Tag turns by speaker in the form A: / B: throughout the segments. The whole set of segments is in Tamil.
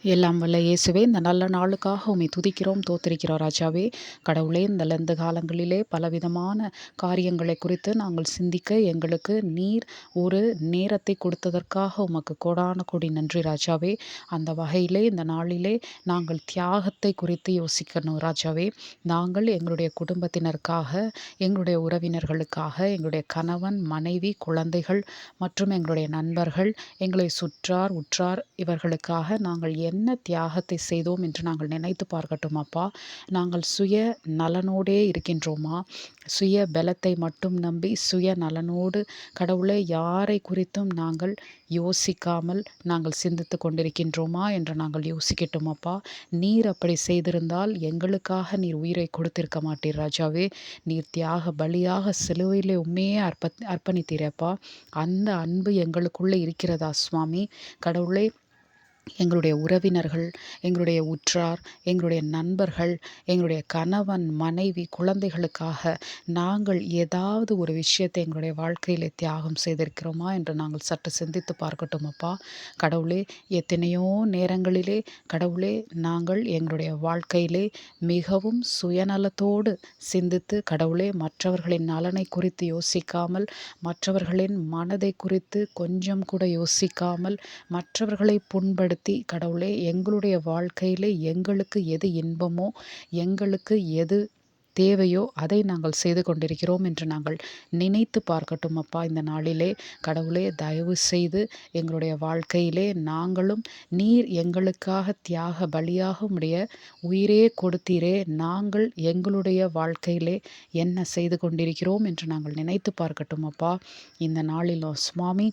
A: எல்லாம் வல்ல இயேசுவே, இந்த நல்ல நாளுக்காக உம்மை துதிக்கிறோம், தோத்தரிக்கிறோம் ராஜாவே. கடவுளே, இந்த காலங்களிலே பலவிதமான காரியங்களை குறித்து நாங்கள் சிந்திக்க எங்களுக்கு நீர் ஒரு நேரத்தை கொடுத்ததற்காக உமக்கு கோடான கோடி நன்றி ராஜாவே. அந்த வகையிலே இந்த நாளிலே நாங்கள் தியாகத்தை குறித்து யோசிக்கணும் ராஜாவே. நாங்கள் எங்களுடைய குடும்பத்தினருக்காக, எங்களுடைய உறவினர்களுக்காக, எங்களுடைய கணவன், மனைவி, குழந்தைகள் மற்றும் எங்களுடைய நண்பர்கள், எங்களை சுற்றார் உற்றார் இவர்களுக்காக நாங்கள் என்ன தியாகத்தை செய்தோம் என்று நாங்கள் நினைத்து பார்க்கட்டும் அப்பா. நாங்கள் சுய நலனோடே இருக்கின்றோமா? சுய பலத்தை மட்டும் நம்பி சுய நலனோடு கடவுளை யாரை குறித்தும் நாங்கள் யோசிக்காமல் நாங்கள் சிந்தித்து கொண்டிருக்கின்றோமா என்று நாங்கள் யோசிக்கட்டும் அப்பா. நீர் அப்படி செய்திருந்தால் எங்களுக்காக நீர் உயிரை கொடுத்திருக்க மாட்டீர் ராஜாவே. நீர் தியாக பலியாக சிலுவையிலே உண்மையே அர்ப்பணித்தீரப்பா. அந்த அன்பு எங்களுக்குள்ளே இருக்கிறதா சுவாமி? கடவுளே, எங்களுடைய உறவினர்கள், எங்களுடைய உற்றார், எங்களுடைய நண்பர்கள், எங்களுடைய கணவன், மனைவி, குழந்தைகளுக்காக நாங்கள் ஏதாவது ஒரு விஷயத்தை எங்களுடைய வாழ்க்கையிலே தியாகம் செய்திருக்கிறோமா என்று நாங்கள் சற்று சிந்தித்து பார்க்கட்டும் அப்பா. கடவுளே, எத்தனையோ நேரங்களிலே கடவுளே, நாங்கள் எங்களுடைய வாழ்க்கையிலே மிகவும் சுயநலத்தோடு சிந்தித்து கடவுளே, மற்றவர்களின் நலனை குறித்து யோசிக்காமல், மற்றவர்களின் மனதை குறித்து கொஞ்சம் கூட யோசிக்காமல், மற்றவர்களை புண்படுத்தி கடவுளே, எங்களுடைய வாழ்க்கையிலே எங்களுக்கு எது இன்பமோ, எங்களுக்கு எது தேவையோ அதை நாங்கள் செய்து கொண்டிருக்கிறோம் என்று நாங்கள் நினைத்து பார்க்கட்டும் அப்பா. இந்த நாளிலே கடவுளே, தயவு செய்து எங்களுடைய வாழ்க்கையிலே நாங்களும் நீர் எங்களுக்காக தியாக பலியாக உம்முடைய உயிரே கொடுத்தீரே, நாங்கள் எங்களுடைய வாழ்க்கையிலே என்ன செய்து கொண்டிருக்கிறோம் என்று நாங்கள் நினைத்து பார்க்கட்டும் அப்பா. இந்த நாளிலோ சுவாமி,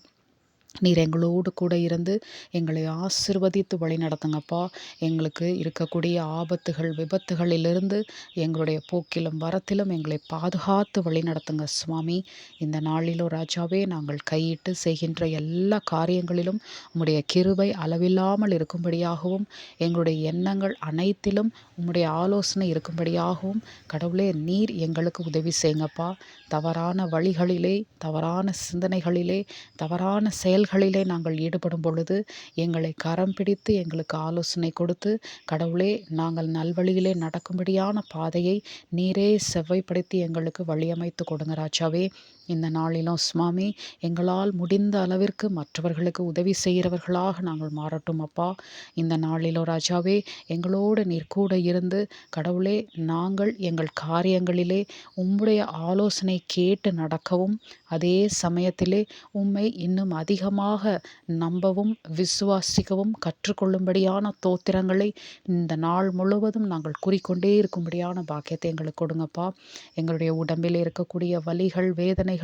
A: நீர் எங்களோடு கூட இருந்து எங்களை ஆசிர்வதித்து வழி நடத்துங்கப்பா. எங்களுக்கு இருக்கக்கூடிய ஆபத்துகள், விபத்துகளிலிருந்து எங்களுடைய போக்கிலும் வரத்திலும் எங்களை பாதுகாத்து வழி நடத்துங்க சுவாமி. இந்த நாளிலோ ராஜாவே, நாங்கள் கையிட்டு செய்கின்ற எல்லா காரியங்களிலும் உம்முடைய கிருபை அளவில்லாமல் இருக்கும்படியாகவும், எங்களுடைய எண்ணங்கள் அனைத்திலும் உம்முடைய ஆலோசனை இருக்கும்படியாகவும் கடவுளே, நீர் எங்களுக்கு உதவி செய்யுங்கப்பா. தவறான வழிகளிலே, தவறான சிந்தனைகளிலே, தவறான செயல்களிலே நாங்கள் ஈடுபடும் பொழுது எங்களை கரம் பிடித்து எங்களுக்கு ஆலோசனை கொடுத்து கடவுளே, நாங்கள் நல்வழியிலே நடக்கும்படியான பாதையை நீரே செவ்வைப்படுத்தி எங்களுக்கு வழியமைத்து கொடுங்க ராஜாவே. இந்த நாளிலும் சுவாமி, எங்களால் முடிந்த அளவிற்கு மற்றவர்களுக்கு உதவி செய்கிறவர்களாக நாங்கள் மாறட்டும் அப்பா. இந்த நாளிலோ ராஜாவே, எங்களோடு நீர் கூட இருந்து கடவுளே, நாங்கள் எங்கள் காரியங்களிலே உம்முடைய ஆலோசனை கேட்டு நடக்கவும், அதே சமயத்திலே உம்மை இன்னும் அதிகமாக நம்பவும் விசுவாசிக்கவும் கற்றுக்கொள்ளும்படியான தோத்திரங்களை இந்த நாள் முழுவதும் நாங்கள் கூறிக்கொண்டே இருக்கும்படியான பாக்கியத்தை எங்களுக்கு கொடுங்கப்பா. எங்களுடைய உடம்பில் இருக்கக்கூடிய வலிகள், வேதனைகள்,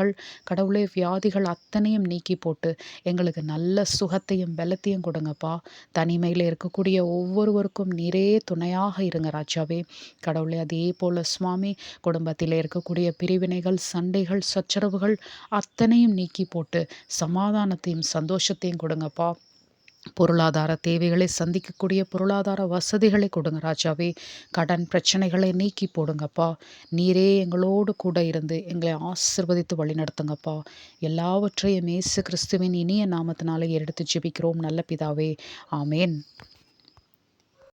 A: கடவுளே, வியாதிகள் அத்தனையும் நீக்கி போட்டு எங்களுக்கு நல்ல சுகத்தையும் பலத்தையும் கொடுங்கப்பா. தனிமையில் இருக்கக்கூடிய ஒவ்வொருவருக்கும் நீரே துணையாக இருங்க ராஜாவே. கடவுளே, அதே போல சுவாமி, குடும்பத்தில் இருக்கக்கூடிய பிரிவினைகள், சண்டைகள், சச்சரவுகள் அத்தனையும் நீக்கி போட்டு சமாதானத்தையும் சந்தோஷத்தையும் கொடுங்கப்பா. பொருளாதார தேவைகளை சந்திக்கக்கூடிய பொருளாதார வசதிகளை கொடுங்க ராஜாவே. கடன் பிரச்சனைகளை நீக்கி போடுங்கப்பா. நீரே எங்களோடு கூட இருந்து எங்களை ஆசிர்வதித்து வழி நடத்துங்கப்பா. எல்லாவற்றையும் இயேசு கிறிஸ்துவின் இனிய நாமத்தினாலே எடுத்து ஜெபிக்கிறோம் நல்ல பிதாவே. ஆமேன்.